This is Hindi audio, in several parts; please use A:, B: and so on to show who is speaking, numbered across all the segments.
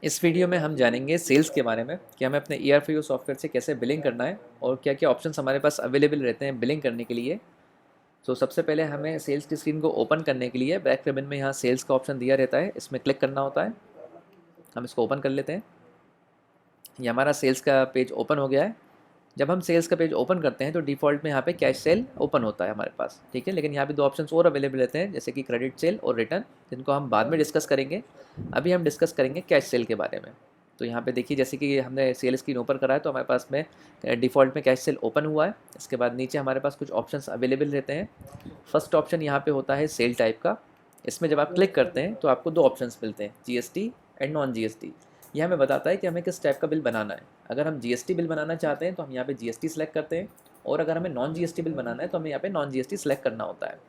A: इस वीडियो में हम जानेंगे सेल्स के बारे में कि हमें अपने ERFIO सॉफ्टवेयर से कैसे बिलिंग करना है और क्या क्या ऑप्शंस हमारे पास अवेलेबल रहते हैं बिलिंग करने के लिए। तो सबसे पहले हमें सेल्स की स्क्रीन को ओपन करने के लिए बैक रिबन में यहाँ सेल्स का ऑप्शन दिया रहता है, इसमें क्लिक करना होता है। हम इसको ओपन कर लेते हैं। ये हमारा सेल्स का पेज ओपन हो गया है। जब हम सेल्स का पेज ओपन करते हैं तो डिफ़ॉल्ट में यहाँ पे कैश सेल ओपन होता है हमारे पास, ठीक है। लेकिन यहाँ पे दो ऑप्शंस और अवेलेबल रहते हैं, जैसे कि क्रेडिट सेल और रिटर्न, जिनको हम बाद में डिस्कस करेंगे। अभी हम डिस्कस करेंगे कैश सेल के बारे में। तो यहाँ पे देखिए, जैसे कि हमने सेल स्क्रीन ओपन करा है तो हमारे पास में डिफ़ॉल्ट में कैश सेल ओपन हुआ है। इसके बाद नीचे हमारे पास कुछ ऑप्शंस अवेलेबल रहते हैं। फर्स्ट ऑप्शन यहाँ पे होता है सेल टाइप का। इसमें जब आप क्लिक करते हैं तो आपको दो ऑप्शंस मिलते हैं, GST एंड नॉन GST। यह हमें बताता है कि हमें किस टाइप का बिल बनाना है। अगर हम GST बिल बनाना चाहते हैं तो हम यहाँ पे GST सेलेक्ट करते हैं, और अगर हमें नॉन GST बिल बनाना है तो हमें यहाँ पे नॉन GST सेलेक्ट करना होता है।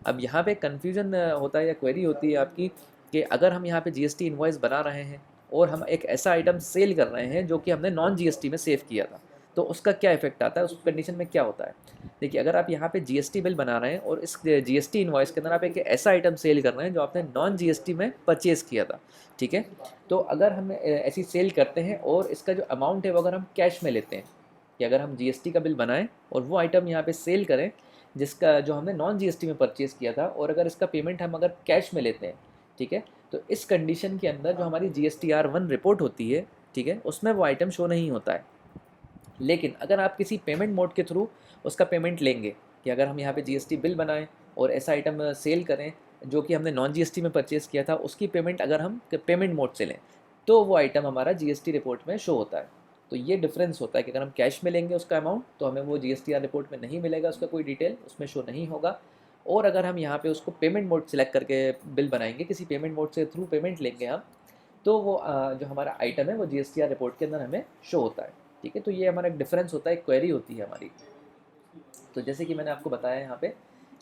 A: अब यहाँ पे कन्फ्यूजन होता है या क्वेरी होती है आपकी कि अगर हम यहाँ पे GST इन्वॉइस बना रहे हैं और हम एक ऐसा आइटम सेल कर रहे हैं जो कि हमने नॉन GST में सेव किया था, तो उसका क्या इफेक्ट आता है, उस कंडीशन में क्या होता है। देखिए, अगर आप यहाँ पे GST बिल बना रहे हैं और इस GST इन्वॉइस के अंदर आप एक ऐसा आइटम सेल कर रहे हैं जो आपने नॉन GST में परचेज़ किया था, ठीक है। तो अगर हम ऐसी सेल करते हैं और इसका जो अमाउंट है वो अगर हम कैश में लेते हैं, कि अगर हम GST का बिल बनाएं और वो आइटम यहाँ पे सेल करें जिसका जो हमने नॉन GST में परचेज़ किया था, और अगर इसका पेमेंट हम अगर कैश में लेते हैं, ठीक है, तो इस कंडीशन के अंदर जो हमारी GSTR1 रिपोर्ट होती है, ठीक है, उसमें वो आइटम शो नहीं होता है। लेकिन अगर आप किसी पेमेंट मोड के थ्रू उसका पेमेंट लेंगे, कि अगर हम यहाँ पे GST बिल बनाएं और ऐसा आइटम सेल करें जो कि हमने नॉन GST में परचेज़ किया था, उसकी पेमेंट अगर हम पेमेंट मोड से लें तो वो आइटम हमारा GST रिपोर्ट में शो होता है। तो ये डिफरेंस होता है कि अगर हम कैश में लेंगे उसका अमाउंट तो हमें वो GSTR रिपोर्ट में नहीं मिलेगा, उसका कोई डिटेल उसमें शो नहीं होगा। और अगर हम यहाँ पे उसको पेमेंट मोड सेलेक्ट करके बिल बनाएंगे, किसी पेमेंट मोड से थ्रू पेमेंट लेंगे हम, तो वो जो हमारा आइटम है वो GSTR रिपोर्ट के अंदर हमें शो होता है, ठीक है। तो ये हमारा एक डिफरेंस होता है, एक क्वेरी होती है हमारी। तो जैसे कि मैंने आपको बताया यहाँ पे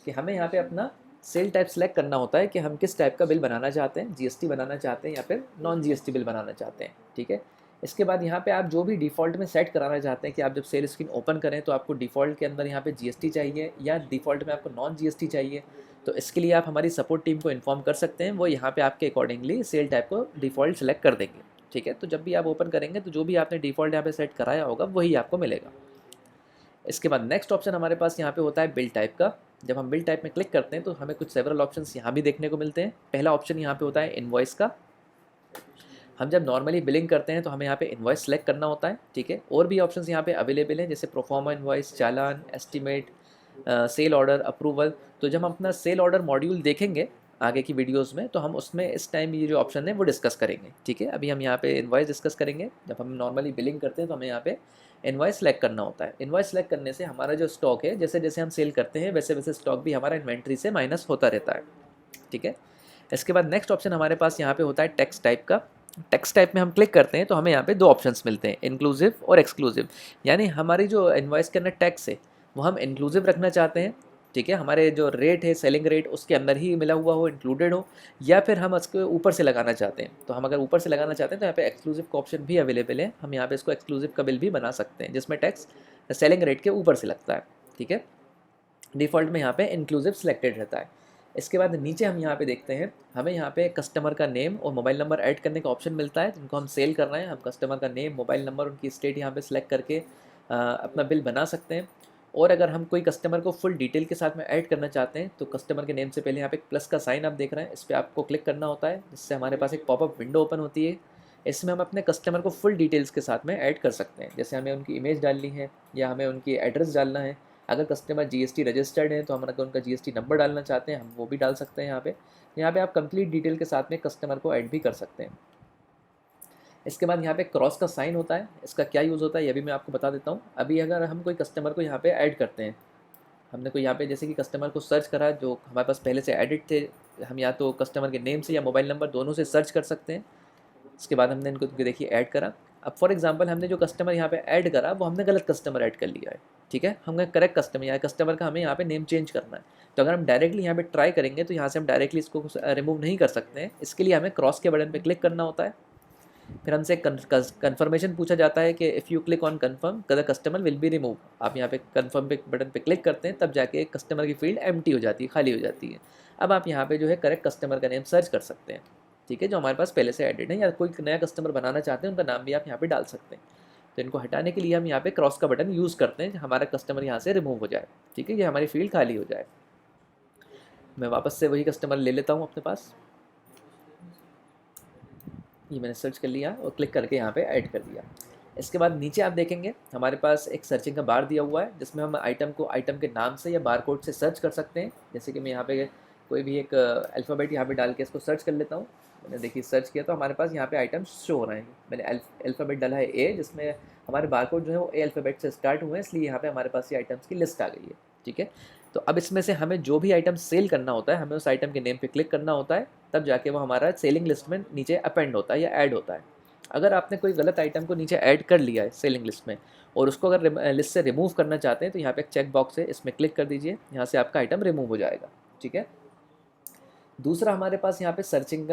A: कि हमें यहाँ पे अपना सेल टाइप सेलेक्ट करना होता है कि हम किस टाइप का बिल बनाना चाहते हैं, GST बनाना चाहते हैं या फिर नॉन GST बिल बनाना चाहते हैं, ठीक है। इसके बाद यहाँ पे आप जो भी डिफ़ॉल्ट में सेट कराना चाहते हैं कि आप जब सेल स्क्रीन ओपन करें तो आपको डिफ़ॉल्ट के अंदर यहाँ पे GST चाहिए या डिफ़ॉल्ट में आपको नॉन GST चाहिए, तो इसके लिए आप हमारी सपोर्ट टीम को इन्फॉर्म कर सकते हैं। वो यहाँ पे आपके अकॉर्डिंगली सेल टाइप को डिफ़ॉल्ट सेलेक्ट कर देंगे, ठीक है। तो जब भी आप ओपन करेंगे तो जो भी आपने डिफ़ॉल्ट यहाँ पे सेट कराया होगा वही आपको मिलेगा। इसके बाद नेक्स्ट ऑप्शन हमारे पास यहाँ पे होता है बिल टाइप का। जब हम बिल टाइप में क्लिक करते हैं तो हमें कुछ सेवरल ऑप्शंस यहाँ भी देखने को मिलते हैं। पहला ऑप्शन यहाँ पे होता है इनवॉइस का। हम जब नॉर्मली बिलिंग करते हैं तो हमें यहाँ पे इनवॉइस सेलेक्ट करना होता है, ठीक है। और भी ऑप्शंस यहाँ पे अवेलेबल हैं, जैसे प्रोफॉर्मा इनवॉइस, चालान, एस्टिमेट, सेल ऑर्डर, अप्रूवल। तो जब हम अपना सेल ऑर्डर मॉड्यूल देखेंगे आगे की वीडियोस में तो हम उसमें इस टाइम ये जो ऑप्शन है वो डिस्कस करेंगे, ठीक है। अभी हम यहाँ पे इनवॉइस डिस्कस करेंगे। जब हम नॉर्मली बिलिंग करते हैं तो हमें यहाँ पे इनवॉइस सेलेक्ट करना होता है। इनवॉइस सेलेक्ट करने से हमारा जो स्टॉक है, जैसे जैसे हम सेल करते हैं वैसे वैसे स्टॉक भी हमारा इन्वेंट्री से माइनस होता रहता है, ठीक है। इसके बाद नेक्स्ट ऑप्शन हमारे पास यहाँ पे होता है टैक्स टाइप का। टैक्स टाइप में हम क्लिक करते हैं तो हमें यहाँ पे दो ऑप्शंस मिलते हैं, इंक्लूसिव और एक्सक्लूसिव। यानी हमारी जो इनवॉइस के अंदर टैक्स है वो हम इंक्लूसिव रखना चाहते हैं, ठीक है, हमारे जो रेट है सेलिंग रेट उसके अंदर ही मिला हुआ हो, इंक्लूडेड हो, या फिर हम उसके ऊपर से लगाना चाहते हैं। तो हम अगर ऊपर से लगाना चाहते हैं तो यहाँ पे एक्सक्लूसिव का ऑप्शन भी अवेलेबल है। हम यहाँ पे इसको एक्सक्लूसिव का बिल भी बना सकते हैं जिसमें टैक्स सेलिंग रेट के ऊपर से लगता है, ठीक है। डिफ़ॉल्ट में यहाँ पे इंक्लूसिव सिलेक्टेड रहता है। इसके बाद नीचे हम यहाँ पे देखते हैं, हमें यहाँ पे कस्टमर का नेम और मोबाइल नंबर ऐड करने का ऑप्शन मिलता है। जिनको हम सेल कर रहे हैं, हम कस्टमर का नेम, मोबाइल नंबर, उनकी स्टेट यहाँ पे सिलेक्ट करके अपना बिल बना सकते हैं। और अगर हम कोई कस्टमर को फुल डिटेल के साथ में ऐड करना चाहते हैं तो कस्टमर के नेम से पहले यहाँ पे एक प्लस का साइन आप देख रहे हैं, इस पर आपको क्लिक करना होता है, जिससे हमारे पास एक पॉपअप विंडो ओपन होती है। इसमें हम अपने कस्टमर को फुल डिटेल्स के साथ में ऐड कर सकते हैं, जैसे हमें उनकी इमेज डालनी है या हमें उनकी एड्रेस डालना है। अगर कस्टमर GST रजिस्टर्ड है तो हम अगर उनका GST नंबर डालना चाहते हैं हम वो भी डाल सकते हैं। यहाँ पे आप कंप्लीट डिटेल के साथ में कस्टमर को ऐड भी कर सकते हैं। इसके बाद यहाँ पे क्रॉस का साइन होता है, इसका क्या यूज़ होता है ये भी मैं आपको बता देता हूँ। अभी अगर हम कोई कस्टमर को यहाँ पे ऐड करते हैं, हमने कोई यहाँ पे जैसे कि कस्टमर को सर्च करा जो हमारे पास पहले से एडिट थे, हम या तो कस्टमर के नेम से या मोबाइल नंबर दोनों से सर्च कर सकते हैं। इसके बाद हमने इनको देखिए ऐड करा। अब फॉर एग्जांपल हमने जो कस्टमर यहाँ पे ऐड करा वो हमने गलत कस्टमर ऐड कर लिया है, ठीक है। हमें करेक्ट कस्टमर या कस्टमर का हमें यहाँ पे नेम चेंज करना है। तो अगर हम डायरेक्टली यहाँ पे ट्राई करेंगे तो यहाँ से हम डायरेक्टली इसको रिमूव नहीं कर सकते हैं। इसके लिए हमें क्रॉस के बटन पे क्लिक करना होता है। फिर हमसे कन्फर्मेशन पूछा जाता है कि if you click on confirm the customer will be remove. आप यहाँ पे कन्फर्म पे बटन पे क्लिक करते हैं तब जाके कस्टमर की फील्ड एम्प्टी हो जाती है, खाली हो जाती है। अब आप यहाँ पे जो है करेक्ट कस्टमर का नेम सर्च कर सकते हैं। ठीक है, जो हमारे पास पहले से एडिड है, या कोई नया कस्टमर बनाना चाहते हैं उनका नाम भी आप यहाँ पे डाल सकते हैं। तो इनको हटाने के लिए हम यहाँ पे क्रॉस का बटन यूज़ करते हैं, हमारा कस्टमर यहाँ से रिमूव हो जाए। ठीक है, ये हमारी फील्ड खाली हो जाए। मैं वापस से वही कस्टमर ले लेता हूँ अपने पास, ये मैंने सर्च कर लिया और क्लिक करके यहाँ पे ऐड कर दिया। इसके बाद नीचे आप देखेंगे हमारे पास एक सर्चिंग का बार दिया हुआ है, जिसमें हम आइटम को आइटम के नाम से या बार कोड से सर्च कर सकते हैं। जैसे कि मैं यहाँ पे कोई भी एक अल्फ़ाबेट यहाँ पे डाल के इसको सर्च कर लेता हूँ। मैंने देखिए सर्च किया तो हमारे पास यहाँ पे आइटम्स शो हो रहे हैं। मैंने अल्फ़ाबेट डाला है ए, जिसमें हमारे बार कोड जो है वो ए अल्फ़ाबेट से स्टार्ट हुए हैं, इसलिए यहाँ पे हमारे पास ये आइटम्स की लिस्ट आ गई है। ठीक है, तो अब इसमें से हमें जो भी आइटम सेल करना होता है, हमें उस आइटम के नेम पे क्लिक करना होता है, तब जाके वो हमारा सेलिंग लिस्ट में नीचे अपेंड होता है या ऐड होता है। अगर आपने कोई गलत आइटम को नीचे ऐड कर लिया है सेलिंग लिस्ट में, और उसको अगर लिस्ट से रिमूव करना चाहते हैं, तो यहाँ पे एक चेक बॉक्स है, इसमें क्लिक कर दीजिए, यहाँ से आपका आइटम रिमूव हो जाएगा। ठीक है, दूसरा हमारे पास यहाँ पे सर्चिंग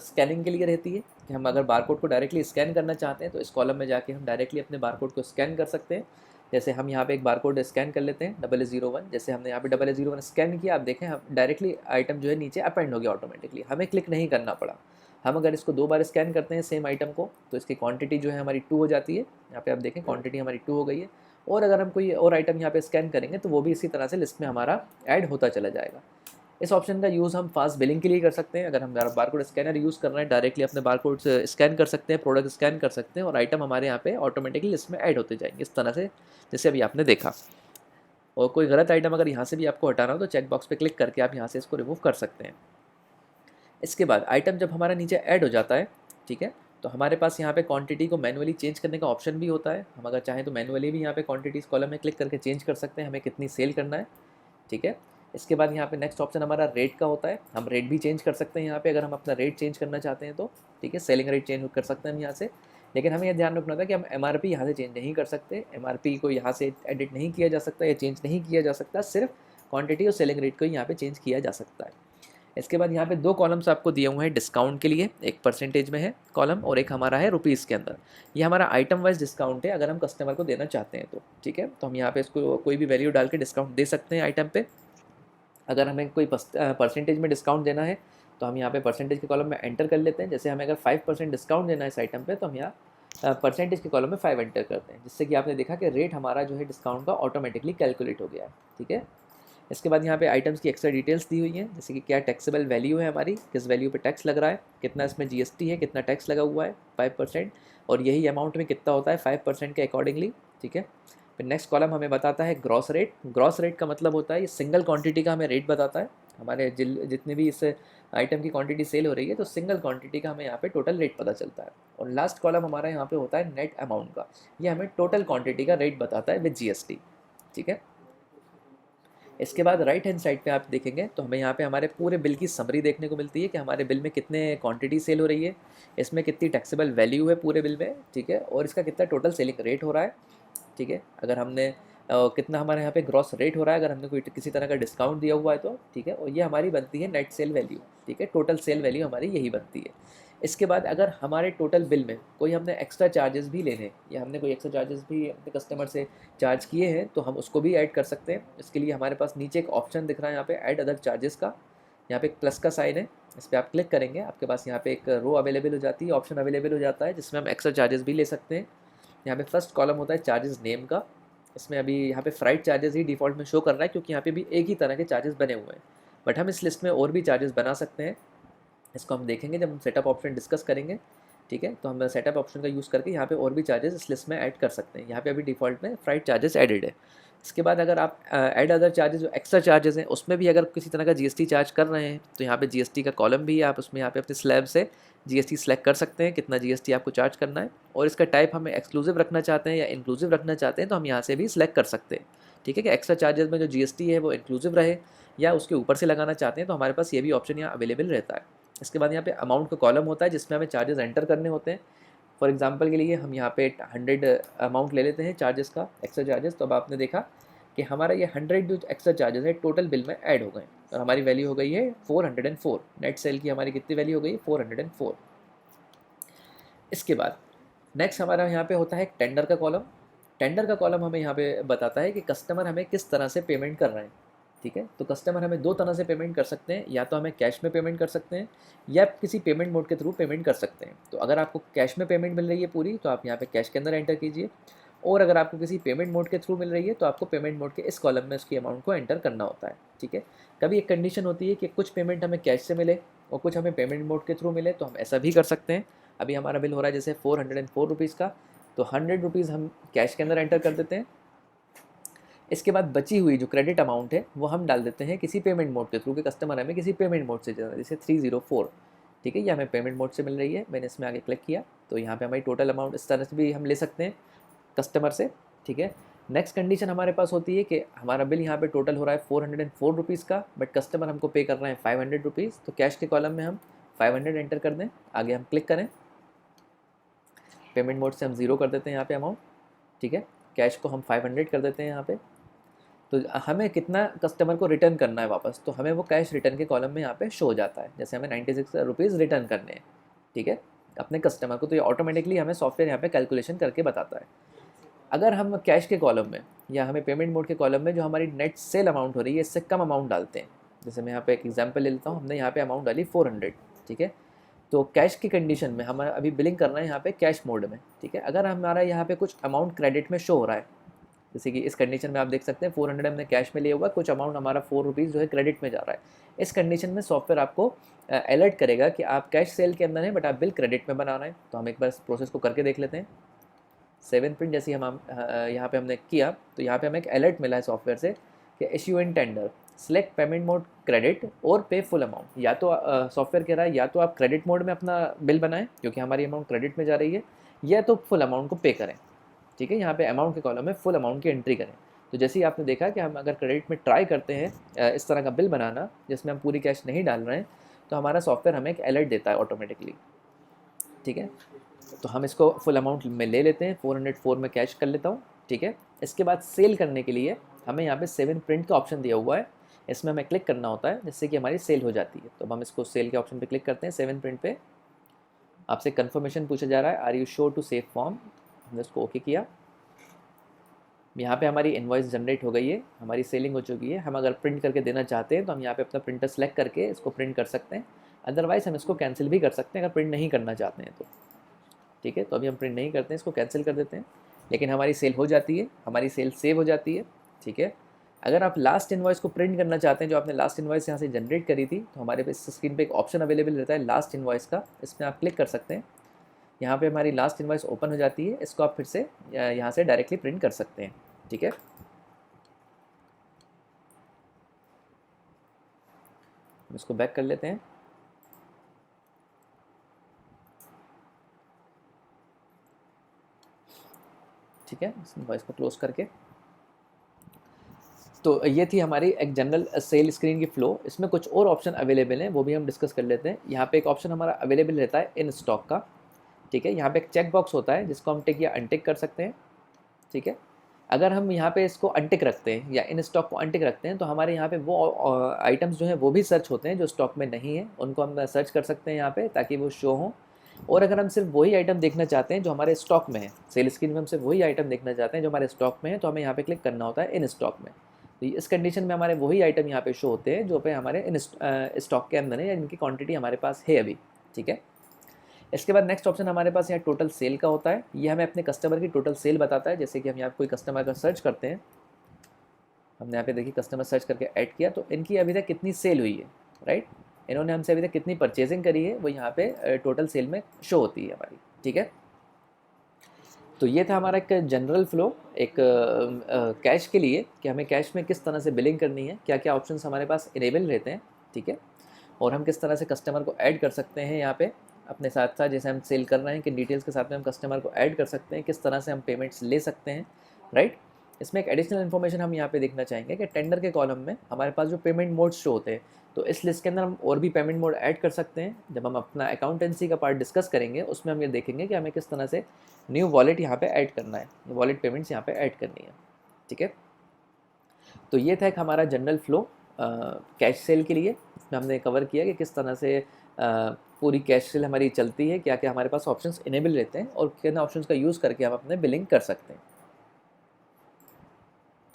A: स्कैनिंग के लिए रहती है कि हम अगर बारकोड को डायरेक्टली स्कैन करना चाहते हैं, तो इस कॉलम में जाके हम डायरेक्टली अपने बारकोड को स्कैन कर सकते हैं। जैसे हम यहाँ पे एक बारकोड स्कैन कर लेते हैं 0001, जैसे हमने यहाँ पे 0001 स्कैन किया, आप देखें हम डायरेक्टली आइटम जो है नीचे अपेंड हो गया ऑटोमेटिकली, हमें क्लिक नहीं करना पड़ा। हम अगर इसको 2 बार स्कैन करते हैं सेम आइटम को, तो इसकी क्वांटिटी जो है हमारी 2 हो जाती है। यहाँ पे आप देखें क्वांटिटी हमारी 2 हो गई है। और अगर हम कोई और आइटम यहाँ पे स्कैन करेंगे, तो वो भी इसी तरह से लिस्ट में हमारा ऐड होता चला जाएगा। इस ऑप्शन का यूज़ हम फास्ट बिलिंग के लिए कर सकते हैं। अगर हम बारकोड स्कैनर यूज़ कर रहे हैं, डायरेक्टली अपने बारकोड से स्कैन कर सकते हैं, प्रोडक्ट स्कैन कर सकते हैं, और आइटम हमारे यहाँ पे ऑटोमेटिकली लिस्ट में ऐड होते जाएंगे, इस तरह से जैसे अभी आपने देखा। और कोई गलत आइटम अगर यहाँ से भी आपको हटाना हो, तो चेक बॉक्स पे क्लिक करके आप यहाँ से इसको रिमूव कर सकते हैं। इसके बाद आइटम जब हमारा नीचे ऐड हो जाता है, ठीक है, तो हमारे पास यहाँ पे क्वांटिटी को मैनुअली चेंज करने का ऑप्शन भी होता है। हम अगर चाहें तो मैनुअली भी यहाँ पे क्वांटिटीज़ कॉलम में क्लिक करके चेंज कर सकते हैं, हमें कितनी सेल करना है। ठीक है, इसके बाद यहाँ पे नेक्स्ट ऑप्शन हमारा रेट का होता है। हम रेट भी चेंज कर सकते हैं यहाँ पे, अगर हम अपना रेट चेंज करना चाहते हैं तो। ठीक है, सेलिंग रेट चेंज कर सकते हैं हम यहाँ से, लेकिन हमें यह ध्यान रखना था कि हम MRP यहाँ से चेंज नहीं कर सकते। MRP को यहाँ से एडिट नहीं किया जा सकता या चेंज नहीं किया जा सकता, सिर्फ क्वांटिटी और सेलिंग रेट को यहाँ पे चेंज किया जा सकता है। इसके बाद यहाँ पे 2 कॉलम्स आपको दिए हुए हैं डिस्काउंट के लिए, एक परसेंटेज में है कॉलम और एक हमारा है रुपीज़ के अंदर। ये हमारा आइटम वाइज डिस्काउंट है, अगर हम कस्टमर को देना चाहते हैं तो। ठीक है, तो हम यहाँ पे इसको कोई भी वैल्यू डाल के डिस्काउंट दे सकते हैं आइटम पे। अगर हमें कोई परसेंटेज में डिस्काउंट देना है, तो हम यहाँ पे परसेंटेज के कॉलम में एंटर कर लेते हैं। जैसे हमें अगर 5% डिस्काउंट देना है इस आइटम पे, तो हम यहाँ परसेंटेज के कॉलम में 5 एंटर करते हैं, जिससे कि आपने देखा कि रेट हमारा जो है डिस्काउंट का ऑटोमेटिकली कैलकुलेट हो गया है। ठीक है, इसके बाद यहाँ पे आइटम्स की एक्स्ट्रा डिटेल्स दी हुई हैं, जैसे कि क्या टैक्सेबल वैल्यू है हमारी, किस वैल्यू पे टैक्स लग रहा है, कितना इसमें GST है, कितना टैक्स लगा हुआ है 5%, और यही अमाउंट में कितना होता है 5% के अकॉर्डिंगली। ठीक है, फिर नेक्स्ट कॉलम हमें बताता है ग्रॉस रेट। ग्रॉस रेट का मतलब होता है ये सिंगल क्वांटिटी का हमें रेट बताता है। हमारे जितने भी इस आइटम की क्वांटिटी सेल हो रही है, तो सिंगल क्वांटिटी का हमें यहाँ पे टोटल रेट पता चलता है। और लास्ट कॉलम हमारा यहाँ पे होता है नेट अमाउंट का, ये हमें टोटल क्वांटिटी का रेट बताता है विद GST। ठीक है, इसके बाद राइट हैंड साइड पे आप देखेंगे तो हमें यहाँ पे हमारे पूरे बिल की समरी देखने को मिलती है कि हमारे बिल में कितने क्वांटिटी सेल हो रही है, इसमें कितनी टैक्सेबल वैल्यू है पूरे बिल में। ठीक है, और इसका कितना टोटल सेलिंग रेट हो रहा है। ठीक है, अगर हमने कितना हमारे यहाँ पे ग्रॉस रेट हो रहा है, अगर हमने कोई किसी तरह का डिस्काउंट दिया हुआ है तो। ठीक है, और ये हमारी बनती है नेट सेल वैल्यू। ठीक है, टोटल सेल वैल्यू हमारी यही बनती है। इसके बाद अगर हमारे टोटल बिल में कोई हमने एक्स्ट्रा चार्जेस भी लेने, या हमने कोई एक्स्ट्रा चार्जेस भी अपने कस्टमर से चार्ज किए हैं, तो हम उसको भी ऐड कर सकते हैं। इसके लिए हमारे पास नीचे एक ऑप्शन दिख रहा है यहाँ पे ऐड अदर चार्जेस का, यहाँ पे एक प्लस का साइन है, इस पर आप क्लिक करेंगे, आपके पास यहाँ पे एक रो अवेलेबल हो जाती है, ऑप्शन अवेलेबल हो जाता है, जिसमें हम एक्स्ट्रा चार्जेस भी ले सकते हैं। यहाँ पे फर्स्ट कॉलम होता है चार्जेस नेम का। इसमें अभी यहाँ पे फ्राइट चार्जेस ही डिफ़ॉल्ट में शो कर रहा है, क्योंकि यहाँ पे भी एक ही तरह के चार्जेस बने हुए हैं, बट हम इस लिस्ट में और भी चार्जेस बना सकते हैं। इसको हम देखेंगे जब हम सेटअप ऑप्शन डिस्कस करेंगे। ठीक है, तो हम सेटअप ऑप्शन का यूज़ करके यहाँ पे और भी चार्जेस इस लिस्ट में ऐड कर सकते हैं। यहाँ पे अभी डिफ़ॉल्ट में फ्राइट चार्जेस एडेड है। इसके बाद अगर आप ऐड अदर चार्जेस, जो एक्स्ट्रा चार्जेस हैं, उसमें भी अगर किसी तरह का GST चार्ज कर रहे हैं, तो यहाँ पे GST का कॉलम भी है, आप उसमें यहाँ पे अपने स्लैब से GST सेलेक्ट कर सकते हैं, कितना GST आपको चार्ज करना है। और इसका टाइप हमें एक्सक्लूसिव रखना चाहते हैं या इंक्लूसिव रखना चाहते हैं, तो हम यहाँ से भी सिलेक्ट कर सकते हैं। ठीक है, कि एक्स्ट्रा चार्जेस में जो GST है वो इंक्लूसिव रहे या उसके ऊपर से लगाना चाहते हैं, तो हमारे पास ये भी ऑप्शन यहाँ अवेलेबल रहता है। इसके बाद यहाँ पे अमाउंट का कॉलम होता है, जिसमें हमें चार्जेस एंटर करने होते हैं। फॉर एग्जांपल के लिए हम यहाँ पे 100 अमाउंट ले लेते हैं चार्जेस का, एक्स्ट्रा चार्जेस। तो अब आपने देखा कि हमारा ये 100 जो एक्स्ट्रा चार्जेस है टोटल बिल में ऐड हो गए, और हमारी वैल्यू हो गई है 404। नेट सेल की हमारी कितनी वैल्यू हो गई, 404। इसके बाद नेक्स्ट हमारा यहाँ पे होता है टेंडर का कॉलम। टेंडर का कॉलम हमें यहाँ पे बताता है कि कस्टमर हमें किस तरह से पेमेंट कर रहे हैं। ठीक है। तो कस्टमर हमें 2 तरह से पेमेंट कर सकते हैं, या तो हमें कैश में पेमेंट कर सकते हैं या किसी पेमेंट मोड के थ्रू पेमेंट कर सकते हैं। तो अगर आपको कैश में पेमेंट मिल रही है पूरी, तो आप यहाँ पे कैश के अंदर एंटर कीजिए, और अगर आपको किसी पेमेंट मोड के थ्रू मिल रही है तो आपको पेमेंट मोड के इस कॉलम में उसकी अमाउंट को एंटर करना होता है, ठीक है। कभी एक कंडीशन होती है कि कुछ पेमेंट हमें कैश से मिले और कुछ हमें पेमेंट मोड के थ्रू मिले, तो हम ऐसा भी कर सकते हैं। अभी हमारा बिल हो रहा है जैसे 404 रुपीज़ का, तो 100 रुपीज़ हम कैश के अंदर एंटर कर देते हैं। इसके बाद बची हुई जो क्रेडिट अमाउंट है वो हम डाल देते हैं किसी पेमेंट मोड के थ्रू, कि कस्टमर हमें किसी पेमेंट मोड से जैसे 304, ठीक है, ये हमें पेमेंट मोड से मिल रही है। मैंने इसमें आगे क्लिक किया तो यहाँ पे हमारी टोटल अमाउंट इस तरह से भी हम ले सकते हैं कस्टमर से, ठीक है। नेक्स्ट कंडीशन हमारे पास होती है कि हमारा बिल यहाँ पे टोटल हो रहा है 404 रुपीज़ का, बट कस्टमर हमको पे कर रहे हैं 500 रुपीज़, तो कैश के कॉलम में हम 500 एंटर कर दें, आगे हम क्लिक करें, पेमेंट मोड से हम 0 कर देते हैं यहाँ पे अमाउंट, ठीक है। कैश को हम 500 कर देते हैं यहाँ पे। तो हमें कितना कस्टमर को रिटर्न करना है वापस, तो हमें वो कैश रिटर्न के कॉलम में यहाँ पे शो हो जाता है, जैसे हमें 96 रुपीज़ रिटर्न करने हैं, ठीक है, अपने कस्टमर को। तो ये ऑटोमेटिकली हमें सॉफ्टवेयर यहाँ पे कैलकुलेशन करके बताता है। अगर हम कैश के कॉलम में या हमें पेमेंट मोड के कॉलम में जो हमारी नेट सेल अमाउंट हो रही है इससे कम अमाउंट डालते हैं, जैसे मैं यहाँ पे एक एग्जांपल ले लेता हूँ, हमने यहाँ पे अमाउंट डाली 400, ठीक है। तो कैश की कंडीशन में हम अभी बिलिंग करना है यहाँ पे कैश मोड में, ठीक है। अगर हमारा यहाँ पे कुछ अमाउंट क्रेडिट में शो हो रहा है, जैसे कि इस कंडीशन में आप देख सकते हैं 400 हमने कैश में लिया हुआ, कुछ अमाउंट हमारा 4 रुपीज़ जो है क्रेडिट में जा रहा है, इस कंडीशन में सॉफ्टवेयर आपको अलर्ट करेगा कि आप कैश सेल के अंदर हैं बट आप बिल क्रेडिट में बना रहे हैं। तो हम एक बार इस प्रोसेस को करके देख लेते हैं। 7 प्रिंट जैसे हम यहाँ पे हमने किया तो यहाँ पे हमें एक अलर्ट मिला है सॉफ्टवेयर से कि issue in tender select payment mode credit और पे फुल अमाउंट। या तो सॉफ्टवेयर कह रहा है या तो आप क्रेडिट मोड में अपना बिल बनाएं क्योंकि हमारी अमाउंट क्रेडिट में जा रही है, या तो फुल अमाउंट को पे करें, ठीक है। यहाँ पे अमाउंट के कॉलम में फुल अमाउंट की एंट्री करें। तो जैसे ही आपने देखा कि हम अगर क्रेडिट में ट्राई करते हैं इस तरह का बिल बनाना जिसमें हम पूरी कैश नहीं डाल रहे हैं, तो हमारा सॉफ्टवेयर हमें एक अलर्ट देता है ऑटोमेटिकली, ठीक है। तो हम इसको फुल अमाउंट में ले लेते हैं, 404 में कैश कर लेता हूँ, ठीक है। इसके बाद सेल करने के लिए हमें यहाँ पे 7 प्रिंट का ऑप्शन दिया हुआ है, इसमें हमें क्लिक करना होता है जिससे कि हमारी सेल हो जाती है। तो अब हम इसको सेल के ऑप्शन पे क्लिक करते हैं। 7 प्रिंट पे आपसे कन्फर्मेशन पूछा जा रहा है, are you sure to save form, हमने इसको ओके किया। यहाँ पे हमारी इनवॉइस जनरेट हो गई है, हमारी सेलिंग हो चुकी है। हम अगर प्रिंट करके देना चाहते हैं तो हम यहाँ पे अपना प्रिंटर सेलेक्ट करके इसको प्रिंट कर सकते हैं, अदरवाइज़ हम इसको कैंसिल भी कर सकते हैं अगर प्रिंट नहीं करना चाहते हैं तो, ठीक है। तो अभी हम प्रिंट नहीं करते हैं, इसको कैंसिल कर देते हैं, लेकिन हमारी सेल हो जाती है, हमारी सेल सेव हो जाती है, ठीक है। अगर आप लास्ट इनवॉइस को प्रिंट करना चाहते हैं, जो आपने लास्ट इनवॉइस यहाँ से जनरेट करी थी, तो हमारे इस स्क्रीन पे एक ऑप्शन अवेलेबल रहता है लास्ट इनवॉइस का, इसमें आप क्लिक कर सकते हैं। यहाँ पे हमारी लास्ट इनवॉइस ओपन हो जाती है, इसको आप फिर से यहाँ से डायरेक्टली प्रिंट कर सकते हैं, ठीक है। इसको बैक कर लेते हैं, ठीक है, इस इनवॉइस को क्लोज करके। तो ये थी हमारी एक जनरल सेल स्क्रीन की फ़्लो। इसमें कुछ और ऑप्शन अवेलेबल हैं, वो भी हम डिस्कस कर लेते हैं। यहाँ पे एक ऑप्शन हमारा अवेलेबल रहता है इन स्टॉक का, ठीक है। यहाँ पे एक चेक बॉक्स होता है जिसको हम टिक या अनटिक कर सकते हैं, ठीक है। अगर हम यहाँ पे इसको अनटिक रखते हैं या इन स्टॉक को अनटिक रखते हैं तो हमारे यहाँ पे वो आइटम्स जो हैं वो भी सर्च होते हैं जो स्टॉक में नहीं है, उनको हम सर्च कर सकते हैं यहाँ पे ताकि वो शो हों। और अगर हम सिर्फ वही आइटम देखना चाहते हैं जो हमारे स्टॉक में है, सेल स्क्रीन में हम सिर्फ वही आइटम देखना चाहते हैं जो हमारे स्टॉक में है, तो हमें यहाँ पे क्लिक करना होता है इन स्टॉक में। तो इस कंडीशन में हमारे वही आइटम यहाँ पे शो होते हैं जो पे हमारे इन स्टॉक के अंदर है या इनकी क्वांटिटी हमारे पास है अभी, ठीक है। इसके बाद नेक्स्ट ऑप्शन हमारे पास यहाँ टोटल सेल का होता है। ये हमें अपने कस्टमर की टोटल सेल बताता है। जैसे कि हम यहाँ कोई कस्टमर का सर्च करते हैं, हमने यहाँ पे देखिए कस्टमर सर्च करके ऐड किया तो इनकी अभी तक कितनी सेल हुई है, राइट, इन्होंने हमसे अभी तक कितनी परचेजिंग करी है वो यहाँ पे टोटल सेल में शो होती है हमारी, ठीक है। तो ये था हमारा एक जनरल फ्लो एक कैश के लिए कि हमें कैश में किस तरह से बिलिंग करनी है, क्या क्या ऑप्शंस हमारे पास इनेबल रहते हैं, ठीक है, और हम किस तरह से कस्टमर को ऐड कर सकते हैं यहाँ पे अपने साथ साथ। जैसे हम सेल कर रहे हैं कि डिटेल्स के साथ में हम कस्टमर को ऐड कर सकते हैं, किस तरह से हम पेमेंट्स ले सकते हैं, राइट। इसमें एक एडिशनल इन्फॉर्मेशन हम यहाँ पे देखना चाहेंगे कि टेंडर के कॉलम में हमारे पास जो पेमेंट मोड्स शो होते हैं, तो इस लिस्ट के अंदर हम और भी पेमेंट मोड ऐड कर सकते हैं। जब हम अपना अकाउंटेंसी का पार्ट डिस्कस करेंगे उसमें हम ये देखेंगे कि हमें किस तरह से न्यू वॉलेट यहाँ पे ऐड करना है, वॉलेट पेमेंट्स यहाँ पे ऐड करनी है, ठीक है। तो ये था एक हमारा जनरल फ्लो कैश सेल के लिए। इसमें हमने कवर किया कि किस तरह से पूरी कैश सेल हमारी चलती है, क्या क्या हमारे पास ऑप्शंस इनेबल रहते हैं और किन ऑप्शंस का यूज़ करके हम अपने बिलिंग कर सकते हैं।